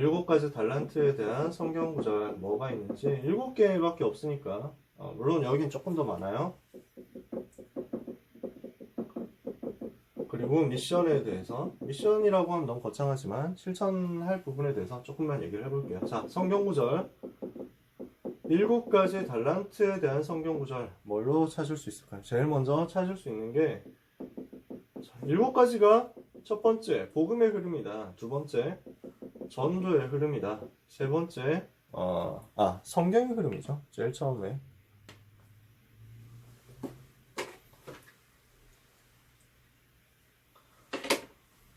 7가지 달란트에 대한 성경 구절 뭐가 있는지 7개밖에 없으니까 물론 여긴 조금 더 많아요. 그리고 미션에 대해서, 미션이라고 하면 너무 거창하지만 실천할 부분에 대해서 조금만 얘기를 해볼게요. 자, 성경 구절 7가지 달란트에 대한 성경 구절 뭘로 찾을 수 있을까요? 제일 먼저 찾을 수 있는 게 7가지가 첫 번째 복음의 흐름이다. 두 번째 전도의 흐름이다. 세 번째 성경의 흐름이죠. 제일 처음에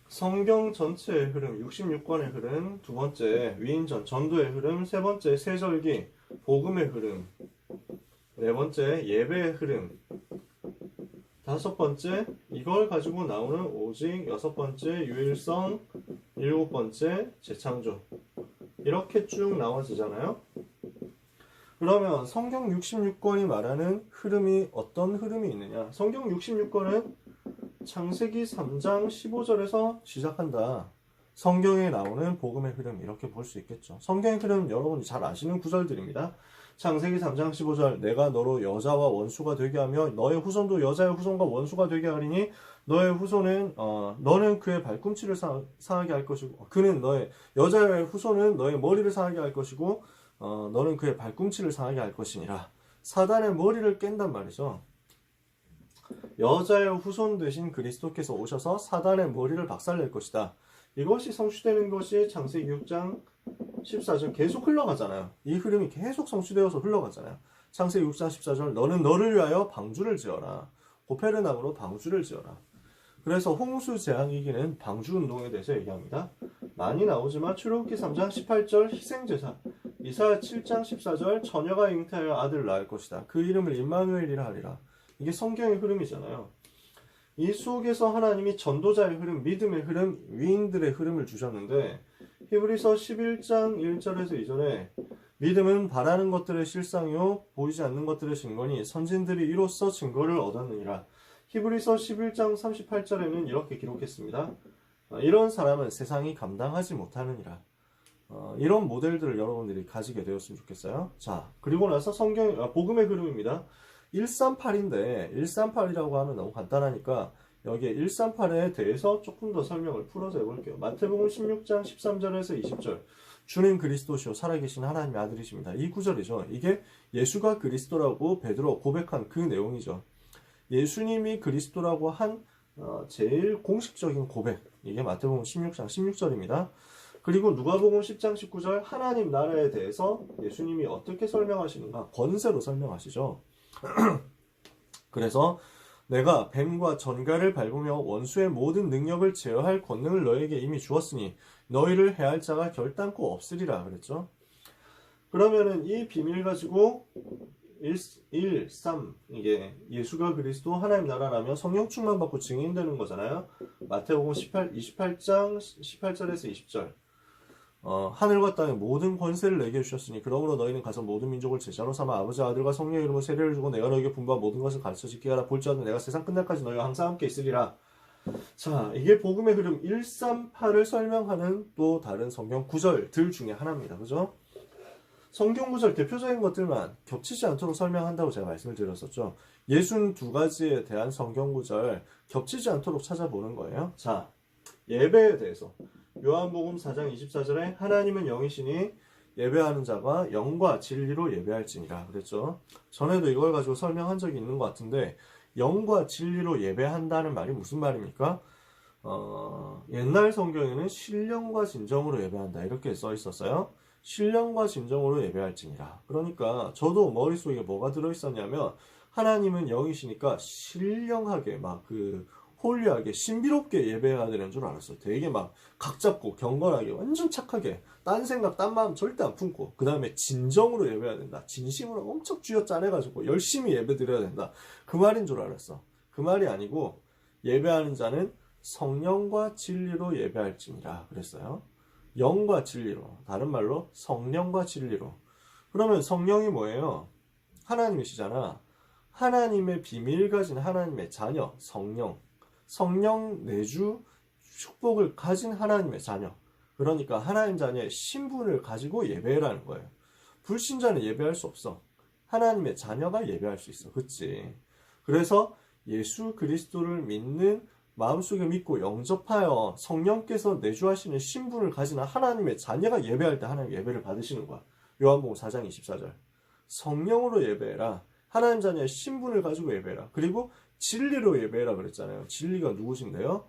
성경 전체의 흐름, 66권의 흐름. 두 번째 위인전, 전도의 흐름. 세 번째 세절기, 복음의 흐름. 네 번째 예배의 흐름. 다섯 번째 이걸 가지고 나오는 오직. 여섯 번째 유일성. 일곱 번째 재창조. 이렇게 쭉 나와지잖아요. 그러면 성경 66권이 말하는 흐름이 어떤 흐름이 있느냐? 성경 66권은 창세기 3장 15절에서 시작한다. 성경에 나오는 복음의 흐름, 이렇게 볼 수 있겠죠. 성경의 흐름 여러분이 잘 아시는 구절들입니다. 창세기 3장 15절, 내가 너로 여자와 원수가 되게 하며 너의 후손도 여자의 후손과 원수가 되게 하리니 너의 후손은 너는 그의 발꿈치를 상하게 할 것이고 그는 여자의 후손은 너의 머리를 상하게 할 것이고 너는 그의 발꿈치를 상하게 할 것이니라. 사단의 머리를 깬단 말이죠. 여자의 후손 되신 그리스도께서 오셔서 사단의 머리를 박살낼 것이다. 이것이 성취되는 것이 창세기 6장 14절 계속 흘러가잖아요. 이 흐름이 계속 성취되어서 흘러가잖아요. 창세기 6장 14절, 너는 너를 위하여 방주를 지어라. 고페르나무로 방주를 지어라. 그래서 홍수 재앙이기는 방주운동에 대해서 얘기합니다. 많이 나오지만 출애굽기 3장 18절 희생제사, 이사야 7장 14절 처녀가 잉태하여 아들을 낳을 것이다. 그 이름을 임마누엘이라 하리라. 이게 성경의 흐름이잖아요. 이 속에서 하나님이 전도자의 흐름, 믿음의 흐름, 위인들의 흐름을 주셨는데 히브리서 11장 1절에서 2절에 믿음은 바라는 것들의 실상이요 보이지 않는 것들의 증거니 선진들이 이로써 증거를 얻었느니라. 히브리서 11장 38절에는 이렇게 기록했습니다. 이런 사람은 세상이 감당하지 못하느니라. 이런 모델들을 여러분들이 가지게 되었으면 좋겠어요. 자, 그리고 나서 복음의 흐름입니다. 138인데 138이라고 하면 너무 간단하니까 여기에 138에 대해서 조금 더 설명을 풀어서 해볼게요. 마태복음 16장 13절에서 20절, 주는 그리스도시요 살아계신 하나님의 아들이십니다. 이 구절이죠. 이게 예수가 그리스도라고 베드로 고백한 그 내용이죠. 예수님이 그리스도라고 한 제일 공식적인 고백, 이게 마태복음 16장 16절입니다. 그리고 누가복음 10장 19절, 하나님 나라에 대해서 예수님이 어떻게 설명하시는가 권세로 설명하시죠. 그래서 내가 뱀과 전갈을 밟으며 원수의 모든 능력을 제어할 권능을 너에게 이미 주었으니 너희를 해할 자가 결단코 없으리라 그랬죠. 그러면은 이 비밀 가지고 3 이게 예수가 그리스도 하나님 나라라며 성령 충만 받고 증인되는 거잖아요. 마태복음 28장 18절에서 20절, 하늘과 땅의 모든 권세를 내게 주셨으니 그러므로 너희는 가서 모든 민족을 제자로 삼아 아버지 아들과 성령의 이름으로 세례를 주고 내가 너희에게 분부한 모든 것을 가르쳐 지키게 하라. 볼지어다 내가 세상 끝날까지 너희와 항상 함께 있으리라. 자, 이게 복음의 흐름 138을 설명하는 또 다른 성경 구절들 중에 하나입니다. 그죠? 성경 구절 대표적인 것들만 겹치지 않도록 설명한다고 제가 말씀을 드렸었죠. 62가지에 대한 성경 구절 겹치지 않도록 찾아보는 거예요. 자, 예배에 대해서 요한복음 4장 24절에 하나님은 영이시니 예배하는 자가 영과 진리로 예배할지니라 그랬죠. 전에도 이걸 가지고 설명한 적이 있는 것 같은데 영과 진리로 예배한다는 말이 무슨 말입니까? 옛날 성경에는 신령과 진정으로 예배한다 이렇게 써 있었어요. 신령과 진정으로 예배할지니라. 그러니까 저도 머릿속에 뭐가 들어있었냐면 하나님은 영이시니까 신령하게 홀리하게 신비롭게 예배해야 되는 줄 알았어요. 되게 각 잡고 경건하게 완전 착하게 딴 생각 딴 마음 절대 안 품고 그 다음에 진정으로 예배해야 된다. 진심으로 엄청 쥐어짜내가지고 열심히 예배 드려야 된다. 그 말인 줄 알았어. 그 말이 아니고 예배하는 자는 성령과 진리로 예배할지니라 그랬어요. 영과 진리로, 다른 말로 성령과 진리로. 그러면 성령이 뭐예요? 하나님이시잖아. 하나님의 비밀 가진 하나님의 자녀, 성령 내주 축복을 가진 하나님의 자녀. 그러니까 하나님 자녀의 신분을 가지고 예배라는 거예요. 불신자는 예배할 수 없어. 하나님의 자녀가 예배할 수 있어. 그치? 그래서 예수 그리스도를 믿는 마음속에 믿고 영접하여 성령께서 내주하시는 신분을 가진 하나님의 자녀가 예배할 때 하나님 예배를 받으시는 거야. 요한복음 4장 24절. 성령으로 예배해라. 하나님 자녀의 신분을 가지고 예배해라. 그리고 진리로 예배해라 그랬잖아요. 진리가 누구신데요?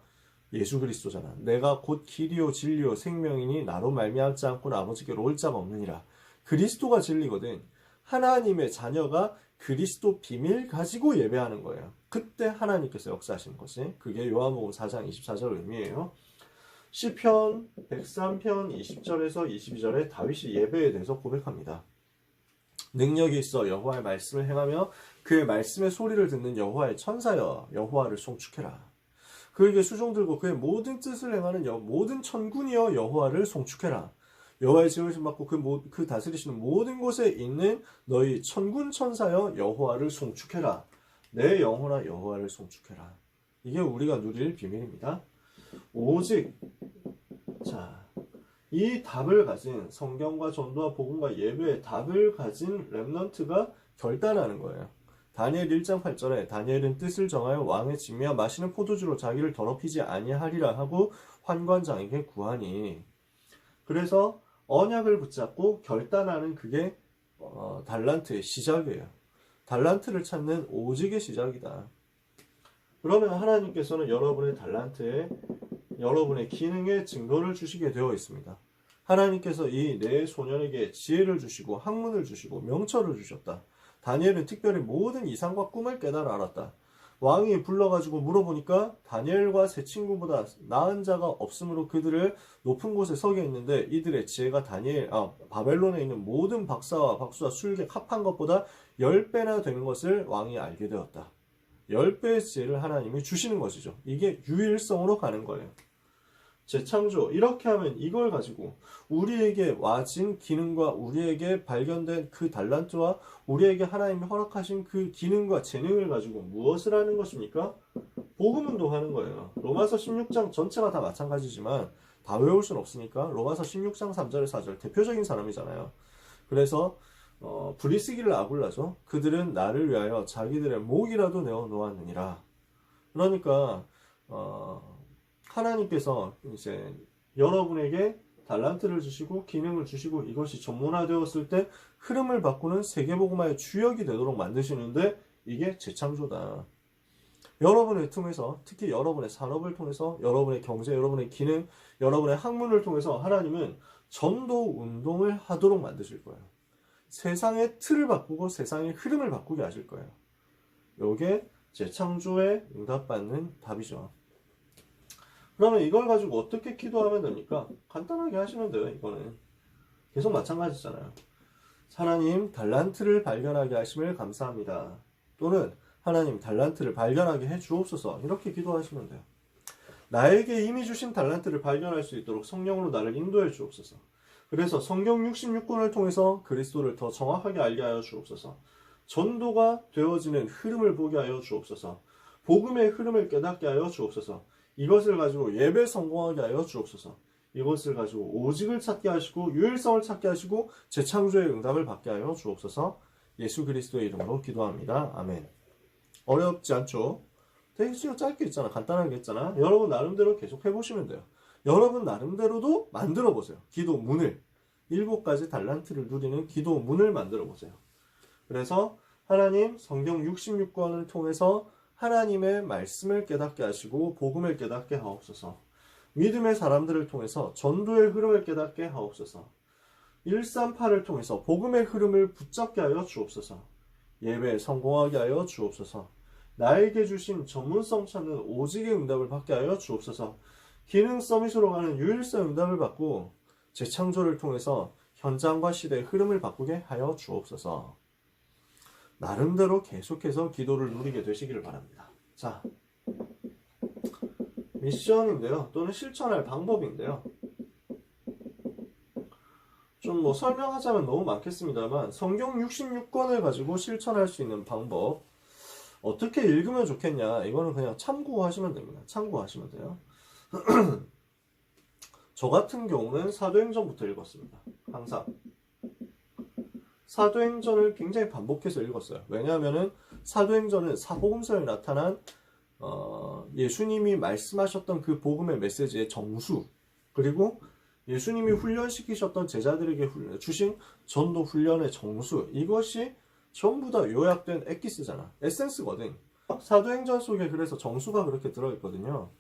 예수 그리스도잖아. 내가 곧 길이요 진리요 생명이니 나로 말미암지 않고는 아버지께로 올 자가 없느니라. 그리스도가 진리거든. 하나님의 자녀가 그리스도 비밀 가지고 예배하는 거예요. 그때 하나님께서 역사하시는 것이 그게 요한복음 4장 24절 의미예요. 시편 103편 20절에서 22절에 다윗이 예배에 대해서 고백합니다. 능력이 있어 여호와의 말씀을 행하며 그의 말씀의 소리를 듣는 여호와의 천사여 여호와를 송축해라. 그에게 수종 들고 그의 모든 뜻을 행하는 모든 천군이여 여호와를 송축해라. 여호와의 지으심 받고 그 다스리시는 모든 곳에 있는 너희 천군 천사여 여호와를 송축해라. 내 영혼아 여호와를 송축해라. 이게 우리가 누릴 비밀입니다. 오직 이 답을 가진 성경과 전도와 복음과 예배의 답을 가진 렘넌트가 결단하는 거예요. 다니엘 1장 8절에 다니엘은 뜻을 정하여 왕의 진미와 마시는 포도주로 자기를 더럽히지 아니하리라 하고 환관장에게 구하니. 그래서 언약을 붙잡고 결단하는 그게 달란트의 시작이에요. 달란트를 찾는 오직의 시작이다. 그러면 하나님께서는 여러분의 달란트에 여러분의 기능에 증거를 주시게 되어 있습니다. 하나님께서 이 네 소년에게 지혜를 주시고 학문을 주시고 명철을 주셨다. 다니엘은 특별히 모든 이상과 꿈을 깨달아 알았다. 왕이 불러가지고 물어보니까 다니엘과 세 친구보다 나은 자가 없으므로 그들을 높은 곳에 서게 했는데 이들의 지혜가 바벨론에 있는 모든 박사와 박수와 술객 합한 것보다 10배나 되는 것을 왕이 알게 되었다. 10배의 지혜를 하나님이 주시는 것이죠. 이게 유일성으로 가는 거예요. 재창조, 이렇게 하면 이걸 가지고 우리에게 와진 기능과 우리에게 발견된 그 달란트와 우리에게 하나님이 허락하신 그 기능과 재능을 가지고 무엇을 하는 것입니까? 복음 운동하는 거예요. 로마서 16장 전체가 다 마찬가지지만 다 외울 순 없으니까 로마서 16장 3절 4절 대표적인 사람이잖아요. 그래서 브리스기를 아굴라죠. 그들은 나를 위하여 자기들의 목이라도 내어 놓았느니라. 그러니까 하나님께서 이제 여러분에게 달란트를 주시고 기능을 주시고 이것이 전문화되었을 때 흐름을 바꾸는 세계복음화의 주역이 되도록 만드시는데 이게 재창조다. 여러분의 틈에서 특히 여러분의 산업을 통해서 여러분의 경제, 여러분의 기능, 여러분의 학문을 통해서 하나님은 전도 운동을 하도록 만드실 거예요. 세상의 틀을 바꾸고 세상의 흐름을 바꾸게 하실 거예요. 이게 재창조에 응답받는 답이죠. 그러면 이걸 가지고 어떻게 기도하면 됩니까? 간단하게 하시면 돼요. 이거는 계속 마찬가지잖아요. 하나님 달란트를 발견하게 하심을 감사합니다. 또는 하나님 달란트를 발견하게 해 주옵소서. 이렇게 기도하시면 돼요. 나에게 이미 주신 달란트를 발견할 수 있도록 성령으로 나를 인도해 주옵소서. 그래서 성경 66권을 통해서 그리스도를 더 정확하게 알게 하여 주옵소서. 전도가 되어지는 흐름을 보게 하여 주옵소서. 복음의 흐름을 깨닫게 하여 주옵소서. 이것을 가지고 예배 성공하게 하여 주옵소서. 이것을 가지고 오직을 찾게 하시고 유일성을 찾게 하시고 재창조의 응답을 받게 하여 주옵소서. 예수 그리스도의 이름으로 기도합니다. 아멘. 어렵지 않죠? 되게 짧게 있잖아. 간단하게 했잖아. 여러분 나름대로 계속 해보시면 돼요. 여러분 나름대로도 만들어 보세요. 기도문을 7가지 달란트를 누리는 기도문을 만들어 보세요. 그래서 하나님 성경 66권을 통해서 하나님의 말씀을 깨닫게 하시고 복음을 깨닫게 하옵소서. 믿음의 사람들을 통해서 전도의 흐름을 깨닫게 하옵소서. 138을 통해서 복음의 흐름을 붙잡게 하여 주옵소서. 예배에 성공하게 하여 주옵소서. 나에게 주신 전문성 찾는 오직의 응답을 받게 하여 주옵소서. 기능 서밋으로 가는 유일성 응답을 받고 재창조를 통해서 현장과 시대의 흐름을 바꾸게 하여 주옵소서. 나름대로 계속해서 기도를 누리게 되시기를 바랍니다. 자, 미션인데요. 또는 실천할 방법인데요. 좀 설명하자면 너무 많겠습니다만 성경 66권을 가지고 실천할 수 있는 방법 어떻게 읽으면 좋겠냐 이거는 그냥 참고하시면 됩니다. 참고하시면 돼요. 저 같은 경우는 사도행전부터 읽었습니다. 항상. 사도행전을 굉장히 반복해서 읽었어요. 왜냐하면은 사도행전은 사복음서에 나타난 예수님이 말씀하셨던 그 복음의 메시지의 정수, 그리고 예수님이 훈련시키셨던 제자들에게 주신 전도 훈련의 정수, 이것이 전부 다 요약된 엑기스잖아. 에센스거든. 사도행전 속에 그래서 정수가 그렇게 들어있거든요.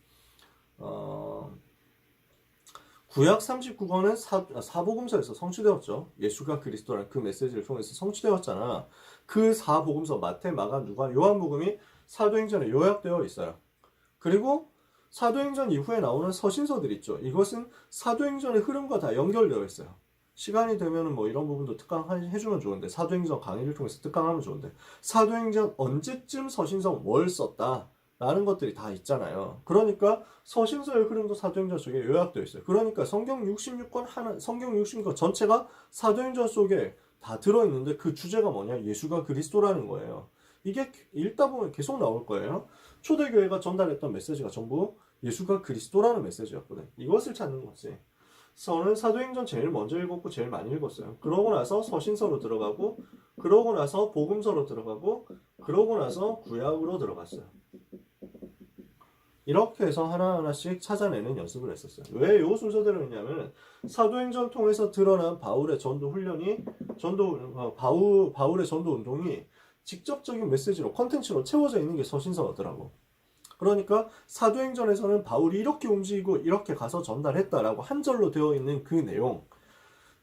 구약 39권은 사복음서에서 성취되었죠. 예수가 그리스도라는 그 메시지를 통해서 성취되었잖아. 그 사복음서 마태, 마가, 누가, 요한복음이 사도행전에 요약되어 있어요. 그리고 사도행전 이후에 나오는 서신서들 있죠. 이것은 사도행전의 흐름과 다 연결되어 있어요. 시간이 되면 뭐 이런 부분도 특강해주면 좋은데, 사도행전 강의를 통해서 특강하면 좋은데, 사도행전 언제쯤 서신서 뭘 썼다 라는 것들이 다 있잖아요. 그러니까 서신서의 흐름도 사도행전 속에 요약되어 있어요. 그러니까 성경 66권 전체가 사도행전 속에 다 들어있는데, 그 주제가 뭐냐? 예수가 그리스도라는 거예요. 이게 읽다 보면 계속 나올 거예요. 초대교회가 전달했던 메시지가 전부 예수가 그리스도라는 메시지였거든. 이것을 찾는 거지. 저는 사도행전 제일 먼저 읽었고 제일 많이 읽었어요. 그러고 나서 서신서로 들어가고, 그러고 나서 복음서로 들어가고, 그러고 나서 구약으로 들어갔어요. 이렇게 해서 하나하나씩 찾아내는 연습을 했었어요. 왜 이 순서대로 했냐면, 사도행전 통해서 드러난 바울의 전도 훈련이, 바울의 전도 운동이 직접적인 메시지로, 컨텐츠로 채워져 있는 게 서신서더라고. 그러니까 사도행전에서는 바울이 이렇게 움직이고 이렇게 가서 전달했다라고 한 절로 되어 있는 그 내용,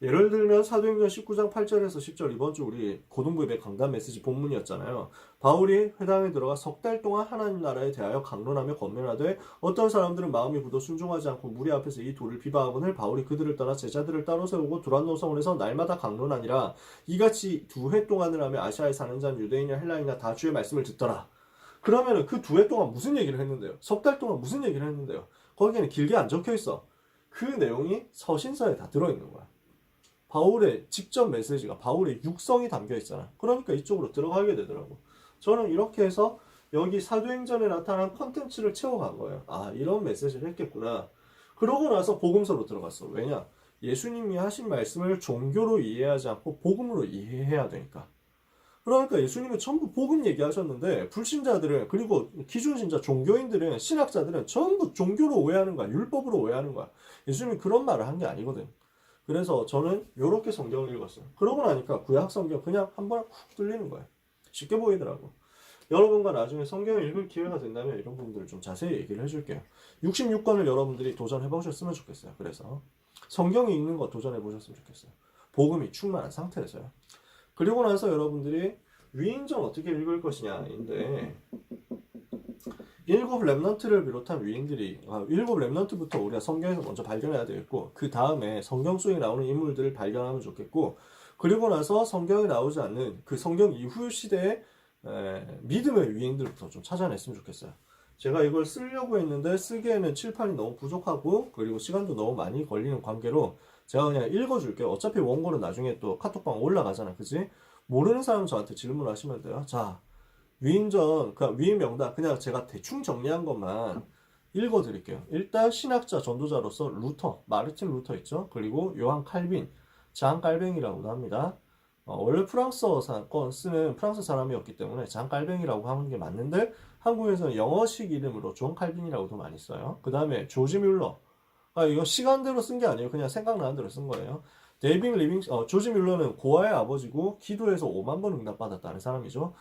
예를 들면 사도행전 19장 8절에서 10절, 이번 주 우리 고등부의 강단 메시지 본문이었잖아요. 바울이 회당에 들어가 석 달 동안 하나님 나라에 대하여 강론하며 권면하되 어떤 사람들은 마음이 굳어 순종하지 않고 무리 앞에서 이 돌을 비방하거늘 바울이 그들을 떠나 제자들을 따로 세우고 두란노 성원에서 날마다 강론하니라. 이같이 2해 동안을 하며 아시아에 사는 자는 유대인이나 헬라인이나 다 주의 말씀을 듣더라. 그러면은 그 2해 동안 무슨 얘기를 했는데요? 석 달 동안 무슨 얘기를 했는데요? 거기에는 길게 안 적혀 있어. 그 내용이 서신서에 다 들어있는 거야. 바울의 직접 메시지가, 바울의 육성이 담겨 있잖아. 그러니까 이쪽으로 들어가게 되더라고. 저는 이렇게 해서 여기 사도행전에 나타난 컨텐츠를 채워간 거예요. 아, 이런 메시지를 했겠구나. 그러고 나서 복음서로 들어갔어. 왜냐? 예수님이 하신 말씀을 종교로 이해하지 않고 복음으로 이해해야 되니까. 그러니까 예수님은 전부 복음 얘기하셨는데, 불신자들은, 그리고 기존신자 종교인들은, 신학자들은 전부 종교로 오해하는 거야. 율법으로 오해하는 거야. 예수님이 그런 말을 한 게 아니거든. 그래서 저는 이렇게 성경을 읽었어요. 그러고 나니까 구약 성경 그냥 한 번에 훅 뚫리는 거예요. 쉽게 보이더라고. 여러분과 나중에 성경을 읽을 기회가 된다면 이런 부분들을 좀 자세히 얘기를 해줄게요. 66권을 여러분들이 도전해 보셨으면 좋겠어요. 그래서 성경이 읽는 거 도전해 보셨으면 좋겠어요. 복음이 충만한 상태에서요. 그리고 나서 여러분들이 위인전 어떻게 읽을 것이냐인데, 일곱 랩넌트를 비롯한 위인들이, 일곱 랩넌트부터 우리가 성경에서 먼저 발견해야 되겠고, 그 다음에 성경 속에 나오는 인물들을 발견하면 좋겠고, 그리고 나서 성경에 나오지 않는 그 성경 이후 시대의 믿음의 위인들부터 좀 찾아냈으면 좋겠어요. 제가 이걸 쓰려고 했는데 쓰기에는 칠판이 너무 부족하고, 그리고 시간도 너무 많이 걸리는 관계로 제가 그냥 읽어줄게요. 어차피 원고는 나중에 또 카톡방 올라가잖아, 그치? 모르는 사람 저한테 질문하시면 돼요. 자, 위인전, 그 위인 명단 그냥 제가 대충 정리한 것만 읽어드릴게요. 일단 신학자, 전도자로서 루터, 마르틴 루터 있죠. 그리고 요한 칼빈, 장 깔뱅이라고도 합니다. 원래 프랑스어 쓰는 프랑스 사람이었기 때문에 장 깔뱅이라고 하는 게 맞는데, 한국에서는 영어식 이름으로 존 칼빈이라고도 많이 써요. 그 다음에 조지 뮬러, 이거 시간대로 쓴 게 아니에요. 그냥 생각나는 대로 쓴 거예요. 조지 뮬러는 고아의 아버지고 기도에서 5만 번 응답받았다는 사람이죠.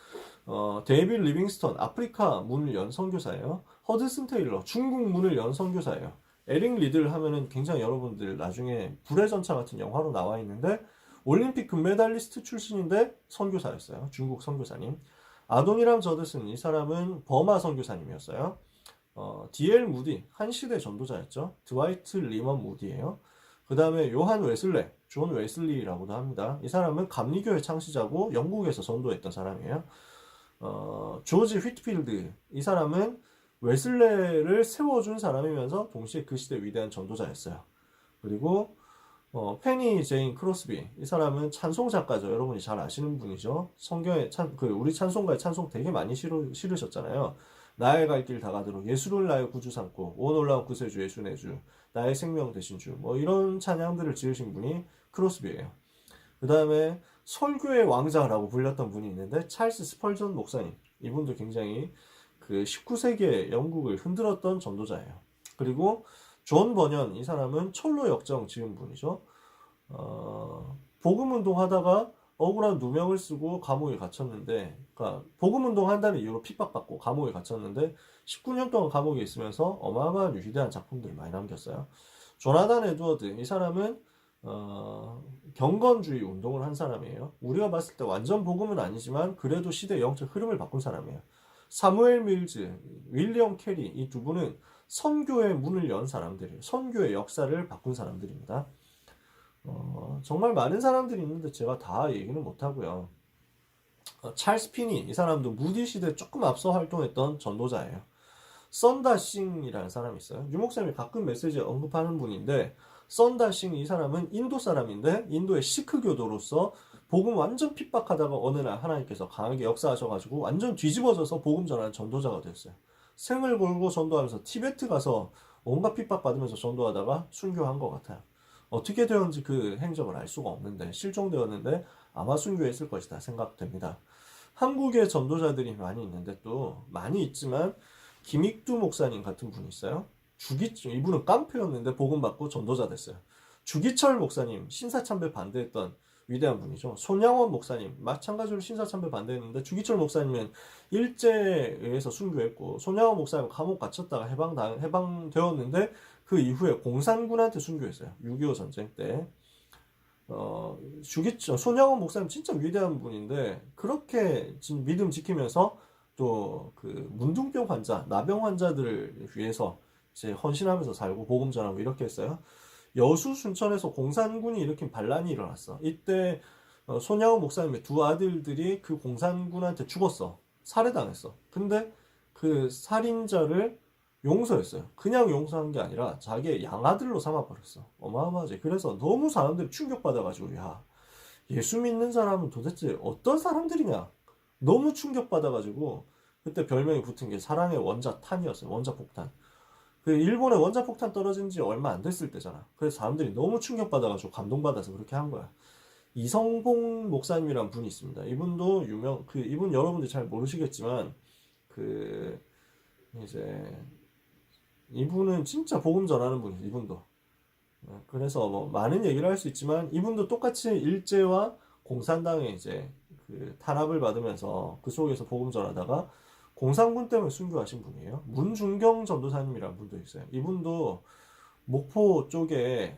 데이빗 리빙스턴, 아프리카 문을 연 선교사예요. 허드슨 테일러, 중국 문을 연 선교사예요. 에릭 리들 하면은 굉장히 여러분들 나중에 불의 전차 같은 영화로 나와 있는데, 올림픽 금메달리스트 출신인데 선교사였어요. 중국 선교사님. 아도니람 저드슨, 이 사람은 버마 선교사님이었어요. D.L. 무디, 한 시대 전도자였죠. 드와이트 리먼 무디예요. 그 다음에 요한 웨슬레, 존 웨슬리라고도 합니다. 이 사람은 감리교회 창시자고 영국에서 전도했던 사람이에요. 조지 휘트필드, 이 사람은 웨슬레를 세워준 사람이면서 동시에 그 시대 위대한 전도자였어요. 그리고 페니 제인 크로스비, 이 사람은 찬송 작가죠. 여러분이 잘 아시는 분이죠. 성경에 우리 찬송가에 찬송 되게 많이 실으셨잖아요. 나의 갈 길 다가도록 예수를 나의 구주 삼고 온 올라온 구세주 예수 내주 나의 생명 되신 주 뭐 이런 찬양들을 지으신 분이 크로스비예요. 그 다음에 설교의 왕자라고 불렸던 분이 있는데 찰스 스펄전 목사님, 이분도 굉장히 그 19세기에 영국을 흔들었던 전도자예요. 그리고 존 버년, 이 사람은 철로 역정 지은 분이죠. 복음운동 하다가 억울한 누명을 쓰고 감옥에 갇혔는데, 그러니까 복음운동 한다는 이유로 핍박받고 감옥에 갇혔는데 19년 동안 감옥에 있으면서 어마어마한 위대한 작품들을 많이 남겼어요. 조나단 에드워드, 이 사람은 경건주의 운동을 한 사람이에요. 우리가 봤을 때 완전 복음은 아니지만 그래도 시대 영적 흐름을 바꾼 사람이에요. 사무엘 밀즈, 윌리엄 캐리, 이 두 분은 선교의 문을 연 사람들이에요. 선교의 역사를 바꾼 사람들입니다. 정말 많은 사람들이 있는데 제가 다 얘기는 못하고요. 찰스 피니, 이 사람도 무디 시대 조금 앞서 활동했던 전도자예요. 썬다싱이라는 사람이 있어요. 유목사님이 가끔 메시지에 언급하는 분인데, 썬다싱, 이 사람은 인도 사람인데 인도의 시크교도로서 복음 완전 핍박하다가 어느 날 하나님께서 강하게 역사하셔가지고 완전 뒤집어져서 복음 전하는 전도자가 됐어요. 생을 걸고 전도하면서 티베트 가서 온갖 핍박받으면서 전도하다가 순교한 것 같아요. 어떻게 되었는지 그 행적을 알 수가 없는데 실종되었는데 아마 순교했을 것이다 생각됩니다. 한국의 전도자들이 많이 있는데 또 많이 있지만 김익두 목사님 같은 분이 있어요. 이분은 깡패였는데 복음 받고 전도자 됐어요. 주기철 목사님, 신사참배 반대했던 위대한 분이죠. 손양원 목사님 마찬가지로 신사참배 반대했는데 주기철 목사님은 일제에 의해서 순교했고, 손양원 목사님 감옥 갇혔다가 해방되었는데 그 이후에 공산군한테 순교했어요. 6.25 전쟁 때. 손양원 목사님 진짜 위대한 분인데 그렇게 믿음 지키면서 또 그 문둥병 환자, 나병 환자들을 위해서 이제 헌신하면서 살고 복음 전하고 이렇게 했어요. 여수 순천에서 공산군이 일으킨 반란이 일어났어. 이때 손양원 목사님의 두 아들들이 그 공산군한테 죽었어. 살해당했어. 근데 그 살인자를 용서했어요. 그냥 용서한 게 아니라 자기의 양아들로 삼아버렸어. 어마어마하지. 그래서 너무 사람들이 충격받아가지고, 야, 예수 믿는 사람은 도대체 어떤 사람들이냐, 너무 충격받아가지고 그때 별명이 붙은 게 사랑의 원자탄이었어요. 원자폭탄. 그 일본의 원자폭탄 떨어진 지 얼마 안 됐을 때잖아. 그래서 사람들이 너무 충격받아가지고 감동받아서 그렇게 한 거야. 이성봉 목사님이란 분이 있습니다. 이분도 이분 여러분들이 잘 모르시겠지만 이제 이분은 진짜 복음 전하는 분이에요. 이분도. 그래서 뭐 많은 얘기를 할 수 있지만 이분도 똑같이 일제와 공산당의 이제 그 탄압을 받으면서 그 속에서 복음 전하다가 공산군 때문에 순교하신 분이에요. 문중경 전도사님이라는 분도 있어요. 이분도 목포 쪽에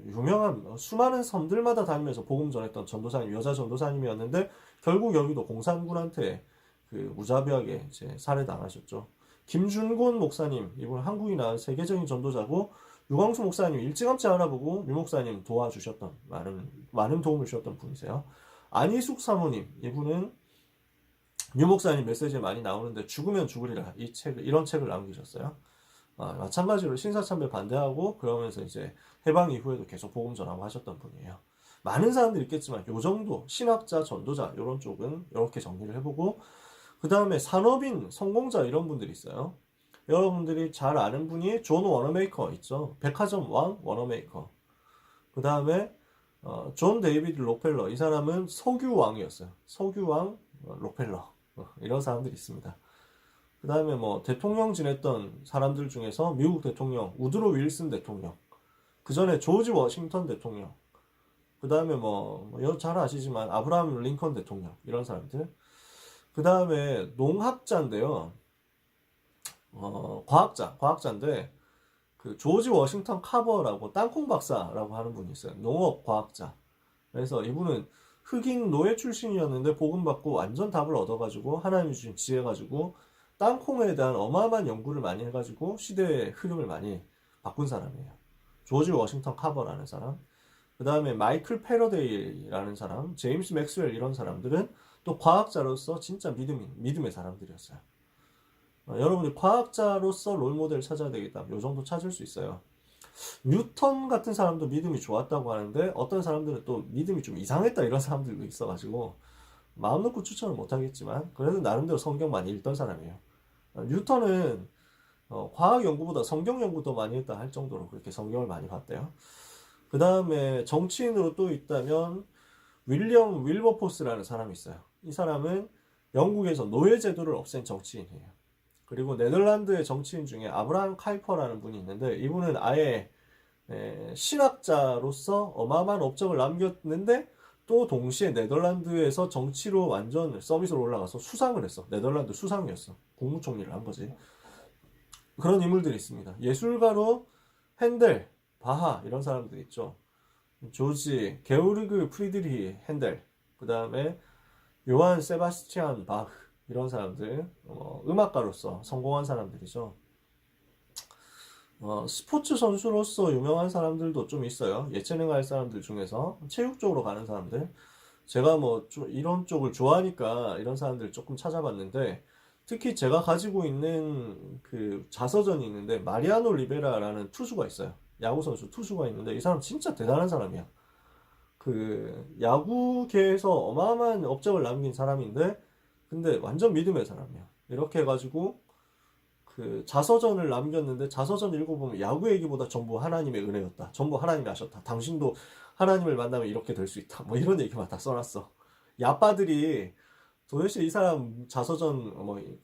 유명한 수많은 섬들마다 다니면서 복음 전했던 전도사님, 여자 전도사님이었는데 결국 여기도 공산군한테 그 무자비하게 이제 살해당하셨죠. 김준곤 목사님, 이분 한국이 낳은 세계적인 전도자고, 유광수 목사님 일찌감치 알아보고 유 목사님 도와주셨던 많은 도움을 주셨던 분이세요. 안희숙 사모님, 이분은 유 목사님 메시지에 많이 나오는데 죽으면 죽으리라 이런 책을 남기셨어요. 마찬가지로 신사참배 반대하고 그러면서 이제 해방 이후에도 계속 복음 전하고 하셨던 분이에요. 많은 사람들이 있겠지만 요 정도 신학자, 전도자 이런 쪽은 이렇게 정리를 해보고, 그 다음에 산업인, 성공자 이런 분들이 있어요. 여러분들이 잘 아는 분이 존 워너메이커 있죠. 백화점 왕 워너메이커. 그 다음에 존 데이비드 록펠러, 이 사람은 석유 왕이었어요. 석유 왕 록펠러. 이런 사람들이 있습니다. 그 다음에 뭐 대통령 지냈던 사람들 중에서 미국 대통령 우드로 윌슨 대통령, 그 전에 조지 워싱턴 대통령, 그 다음에 잘 아시지만 아브라함 링컨 대통령, 이런 사람들. 그 다음에 농학자인데요. 과학자인데 그 조지 워싱턴 카버라고 땅콩 박사라고 하는 분이 있어요. 농업 과학자. 그래서 이분은 흑인 노예 출신이었는데 복음 받고 완전 답을 얻어가지고 하나님이 주신 지혜 가지고 땅콩에 대한 어마어마한 연구를 많이 해가지고 시대의 흐름을 많이 바꾼 사람이에요. 조지 워싱턴 카버라는 사람. 그 다음에 마이클 패러데이라는 사람, 제임스 맥스웰, 이런 사람들은 또 과학자로서 진짜 믿음의 사람들이었어요. 여러분이 과학자로서 롤모델을 찾아야 되겠다. 요 정도 찾을 수 있어요. 뉴턴 같은 사람도 믿음이 좋았다고 하는데 어떤 사람들은 또 믿음이 좀 이상했다 이런 사람들도 있어가지고 마음 놓고 추천을 못하겠지만 그래도 나름대로 성경 많이 읽던 사람이에요. 뉴턴은 과학 연구보다 성경 연구 더 많이 했다 할 정도로 그렇게 성경을 많이 봤대요. 그 다음에 정치인으로 또 있다면 윌리엄 윌버포스라는 사람이 있어요. 이 사람은 영국에서 노예 제도를 없앤 정치인이에요. 그리고 네덜란드의 정치인 중에 아브라함 카이퍼라는 분이 있는데 이분은 아예 신학자로서 어마어마한 업적을 남겼는데 또 동시에 네덜란드에서 정치로 완전 서밋으로 올라가서 수상을 했어. 네덜란드 수상이었어. 국무총리를 한 거지. 그런 인물들이 있습니다. 예술가로 핸델, 바하 이런 사람들 있죠. 조지, 게오르그 프리드리히 핸델, 그 다음에 요한 세바스티안 바흐 이런 사람들 음악가로서 성공한 사람들이죠. 스포츠 선수로서 유명한 사람들도 좀 있어요. 예체능 할 사람들 중에서 체육 쪽으로 가는 사람들. 제가 뭐 이런 쪽을 좋아하니까 이런 사람들 조금 찾아봤는데 특히 제가 가지고 있는 그 자서전이 있는데 마리아노 리베라라는 투수가 있어요. 야구 선수 투수가 있는데 이 사람 진짜 대단한 사람이야. 그 야구계에서 어마어마한 업적을 남긴 사람인데 근데 완전 믿음의 사람이야. 이렇게 해가지고 그 자서전을 남겼는데 자서전 읽어보면 야구 얘기보다 전부 하나님의 은혜였다. 전부 하나님이 하셨다. 당신도 하나님을 만나면 이렇게 될 수 있다. 뭐 이런 얘기만 다 써놨어. 야빠들이 도대체 이 사람 자서전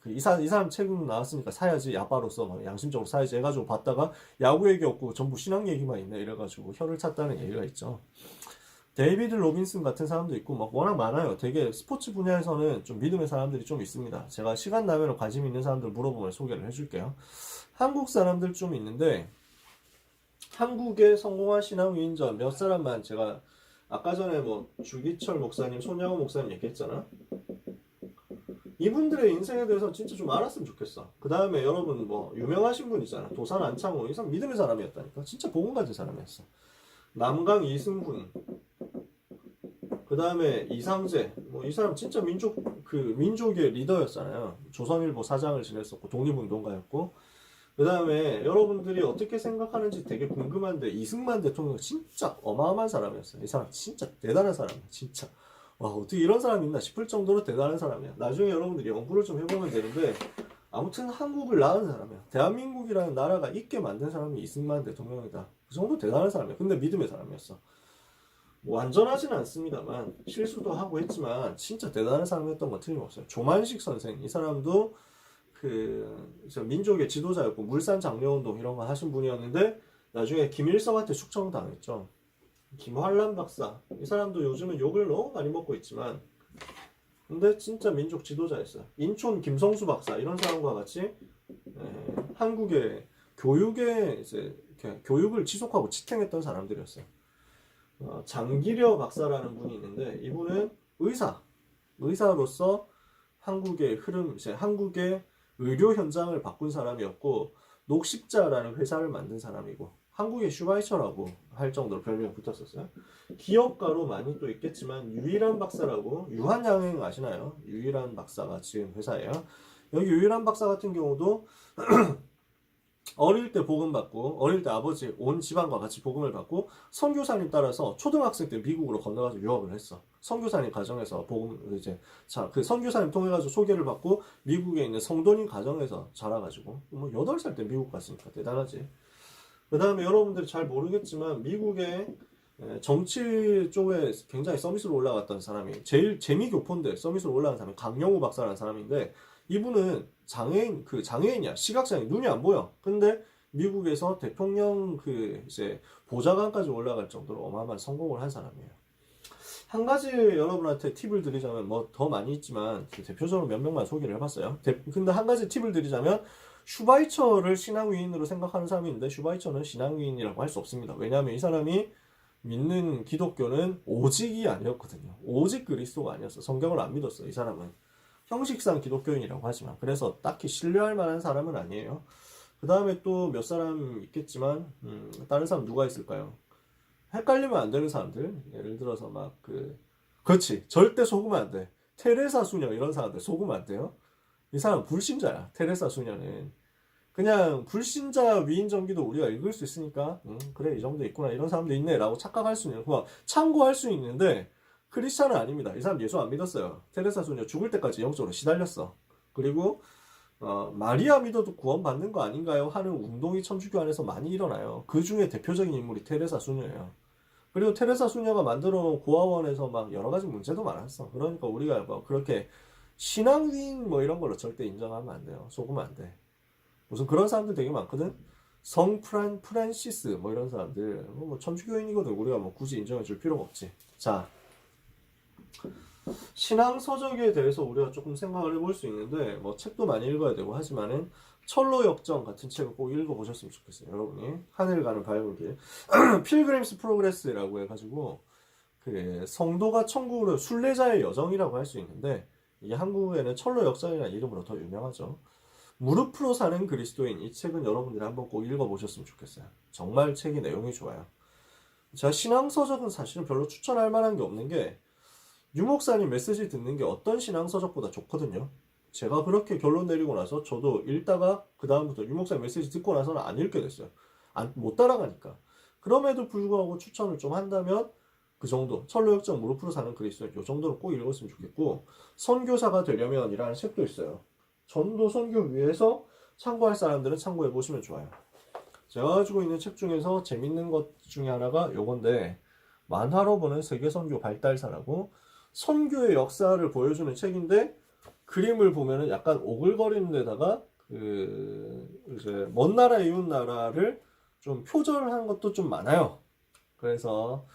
이 사람 책 나왔으니까 사야지 야빠로서 뭐 양심적으로 사야지 해가지고 봤다가 야구 얘기 없고 전부 신앙 얘기만 있네 이래가지고 혀를 찼다는 얘기가 있죠. 데이비드 로빈슨 같은 사람도 있고 막 워낙 많아요. 되게 스포츠 분야에서는 좀 믿음의 사람들이 좀 있습니다. 제가 시간 나면 관심 있는 사람들 물어보면 소개를 해줄게요. 한국 사람들 좀 있는데 한국의 성공한 신앙 위인전 몇 사람만 제가 아까 전에 뭐 주기철 목사님, 손양호 목사님 얘기했잖아. 이분들의 인생에 대해서 진짜 좀 알았으면 좋겠어. 그 다음에 여러분 뭐 유명하신 분 있잖아. 도산 안창호 이 사람 믿음의 사람이었다니까. 진짜 복음 가진 사람이었어. 남강 이승훈, 그 다음에 이상재, 뭐 이 사람 진짜 민족의 리더였잖아요. 조선일보 사장을 지냈었고 독립운동가였고. 그 다음에 여러분들이 어떻게 생각하는지 되게 궁금한데 이승만 대통령 진짜 어마어마한 사람이었어요. 이 사람 진짜 대단한 사람이야. 진짜 와 어떻게 이런 사람이 있나 싶을 정도로 대단한 사람이야. 나중에 여러분들이 연구를 좀 해보면 되는데 아무튼 한국을 낳은 사람이야. 대한민국이라는 나라가 있게 만든 사람이 이승만 대통령이다. 그 정도 대단한 사람이야. 근데 믿음의 사람이었어. 뭐 완전하진 않습니다만 실수도 하고 했지만 진짜 대단한 사람이었던 건 틀림없어요. 조만식 선생 이 사람도 민족의 지도자였고 물산 장려운동 이런 거 하신 분이었는데 나중에 김일성한테 숙청당했죠. 김환란 박사 이 사람도 요즘은 욕을 너무 많이 먹고 있지만 근데 진짜 민족 지도자였어요. 인촌 김성수 박사 이런 사람과 같이 한국의 교육을 지속하고 지탱했던 사람들이었어요. 장기려 박사라는 분이 있는데 이분은 의사로서 한국의 흐름, 한국의 의료 현장을 바꾼 사람이었고 녹십자라는 회사를 만든 사람이고 한국의 슈바이처라고 할 정도로 별명이 붙었었어요. 기업가로 많이 또 있겠지만 유일한 박사라고 유한양행 아시나요? 유일한 박사가 지은 회사예요. 여기 유일한 박사 같은 경우도 어릴 때 복음 받고 어릴 때 아버지 온 집안과 같이 복음을 받고 선교사님 따라서 초등학생 때 미국으로 건너가서 유학을 했어. 선교사님 가정에서 복음 그 선교사님 통해 가지고 소개를 받고 미국에 있는 성도님 가정에서 자라가지고 뭐 8살 때 미국 갔으니까 대단하지. 그 다음에 여러분들이 잘 모르겠지만 미국의 정치 쪽에 굉장히 서밋으로 올라갔던 사람이 제일 재미교포인데 서밋으로 올라간 사람이 강영우 박사라는 사람인데 이분은 장애인이야. 시각장애인, 눈이 안 보여. 근데 미국에서 대통령 보좌관까지 올라갈 정도로 어마어마한 성공을 한 사람이에요. 한 가지 여러분한테 팁을 드리자면 뭐 더 많이 있지만 대표적으로 몇 명만 소개를 해봤어요. 근데 한 가지 팁을 드리자면 슈바이처를 신앙위인으로 생각하는 사람이 있는데 슈바이처는 신앙위인이라고 할 수 없습니다. 왜냐하면 이 사람이 믿는 기독교는 오직이 아니었거든요. 오직 그리스도가 아니었어. 성경을 안 믿었어. 이 사람은 형식상 기독교인이라고 하지만 그래서 딱히 신뢰할 만한 사람은 아니에요. 그 다음에 또 몇 사람 있겠지만 다른 사람 누가 있을까요? 헷갈리면 안 되는 사람들 예를 들어서 그렇지 절대 속으면 안 돼. 테레사 수녀 이런 사람들 속으면 안 돼요. 이 사람은 불신자야. 테레사 수녀는 그냥 불신자 위인 전기도 우리가 읽을 수 있으니까 그래 이 정도 있구나 이런 사람도 있네 라고 착각할 수 있는 참고할 수 있는데 크리스찬은 아닙니다. 이 사람 예수 안 믿었어요. 테레사 수녀 죽을 때까지 영적으로 시달렸어. 그리고 마리아 믿어도 구원받는 거 아닌가요? 하는 운동이 천주교 안에서 많이 일어나요. 그 중에 대표적인 인물이 테레사 수녀예요. 그리고 테레사 수녀가 만들어 놓은 고아원에서 막 여러 가지 문제도 많았어. 그러니까 우리가 뭐 그렇게 신앙위인 뭐 이런 걸로 절대 인정하면 안 돼요. 속으면 안 돼. 무슨 그런 사람들 되게 많거든. 프란시스 뭐 이런 사람들 뭐 천주교인이거든. 우리가 뭐 굳이 인정해 줄 필요가 없지. 자, 신앙 서적에 대해서 우리가 조금 생각을 해볼 수 있는데 뭐 책도 많이 읽어야 되고 하지만은 철로 역정 같은 책을 꼭 읽어보셨으면 좋겠어요. 여러분이 하늘 가는 밝은 길 필그림스 프로그레스라고 해가지고 그 성도가 천국으로 순례자의 여정이라고 할 수 있는데 이게 한국에는 철로 역정이라는 이름으로 더 유명하죠. 무릎으로 사는 그리스도인 이 책은 여러분들이 한번 꼭 읽어보셨으면 좋겠어요. 정말 책의 내용이 좋아요. 제가 신앙서적은 사실은 별로 추천할 만한 게 없는 게 유목사님 메시지 듣는 게 어떤 신앙서적보다 좋거든요. 제가 그렇게 결론 내리고 나서 저도 읽다가 그 다음부터 유목사님 메시지 듣고 나서는 안 읽게 됐어요. 못 따라가니까. 그럼에도 불구하고 추천을 좀 한다면 그 정도 철로역정 무릎으로 사는 그리스도인 이 정도로 꼭 읽었으면 좋겠고 선교사가 되려면 이라는 책도 있어요. 전도 선교 위해서 참고할 사람들은 참고해 보시면 좋아요. 제가 가지고 있는 책 중에서 재밌는 것 중에 하나가 요건데 만화로 보는 세계 선교 발달사라고 선교의 역사를 보여주는 책인데 그림을 보면은 약간 오글거리는 데다가 이제 먼 나라 이웃 나라를 좀 표절한 것도 좀 많아요. 그래서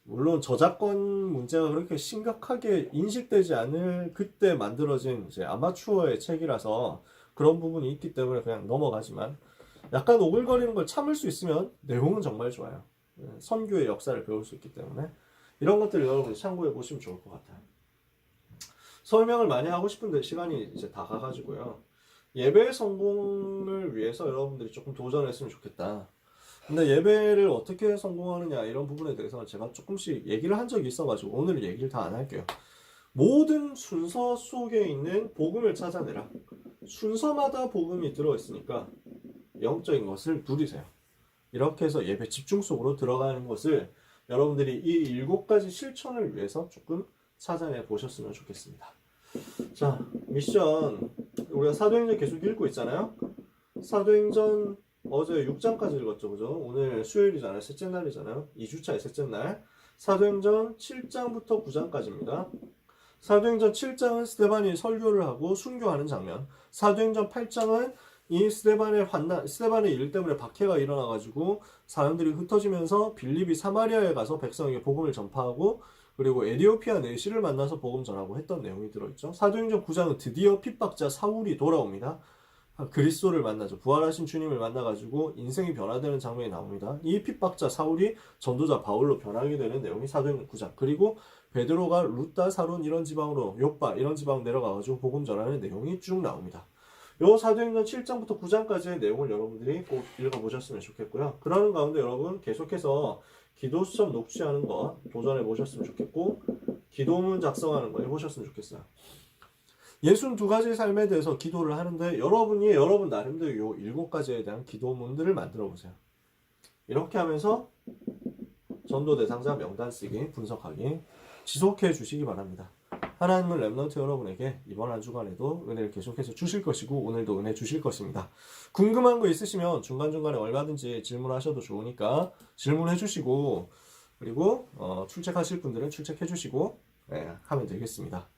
물론 저작권 문제가 그렇게 심각하게 인식되지 않을 그때 만들어진 이제 아마추어의 책이라서 그런 부분이 있기 때문에 그냥 넘어가지만 약간 오글거리는 걸 참을 수 있으면 내용은 정말 좋아요. 선교의 역사를 배울 수 있기 때문에 이런 것들을 여러분이 참고해 보시면 좋을 것 같아요. 설명을 많이 하고 싶은데 시간이 이제 다 가가지고요. 예배 성공을 위해서 여러분들이 조금 도전했으면 좋겠다. 근데 예배를 어떻게 성공하느냐 이런 부분에 대해서는 제가 조금씩 얘기를 한 적이 있어가지고 오늘 얘기를 다 안 할게요. 모든 순서 속에 있는 복음을 찾아내라. 순서마다 복음이 들어있으니까 영적인 것을 누리세요. 이렇게 해서 예배 집중 속으로 들어가는 것을 여러분들이 이 7가지 실천을 위해서 조금 찾아내 보셨으면 좋겠습니다. 자, 미션 우리가 사도행전 계속 읽고 있잖아요. 사도행전 어제 6장까지 읽었죠, 그죠? 오늘 수요일이잖아요. 셋째 날이잖아요. 2주차의 셋째 날. 사도행전 7장부터 9장까지입니다. 사도행전 7장은 스데반이 설교를 하고 순교하는 장면. 사도행전 8장은 이 스데반의 일 때문에 박해가 일어나가지고 사람들이 흩어지면서 빌립이 사마리아에 가서 백성에게 복음을 전파하고 그리고 에디오피아 내시를 만나서 복음 전하고 했던 내용이 들어있죠. 사도행전 9장은 드디어 핍박자 사울이 돌아옵니다. 그리스도를 만나죠. 부활하신 주님을 만나가지고 인생이 변화되는 장면이 나옵니다. 이 핍박자 사울이 전도자 바울로 변하게 되는 내용이 사도행전 9장. 그리고 베드로가 루따, 사론 이런 지방으로 요빠 이런 지방 내려가가지고 복음 전하는 내용이 쭉 나옵니다. 요 사도행전 7장부터 9장까지의 내용을 여러분들이 꼭 읽어보셨으면 좋겠고요. 그러는 가운데 여러분 계속해서 기도 수첩 녹취하는 거 도전해 보셨으면 좋겠고 기도문 작성하는 거 해보셨으면 좋겠어요. 62가지 삶에 대해서 기도를 하는데 여러분이 여러분 나름대로 요 7가지에 대한 기도문들을 만들어 보세요. 이렇게 하면서 전도 대상자 명단 쓰기, 분석하기 지속해 주시기 바랍니다. 하나님은 렘넌트 여러분에게 이번 한 주간에도 은혜를 계속해서 주실 것이고 오늘도 은혜 주실 것입니다. 궁금한 거 있으시면 중간중간에 얼마든지 질문하셔도 좋으니까 질문해 주시고 그리고 출첵하실 분들은 출첵해 주시고 하면 되겠습니다.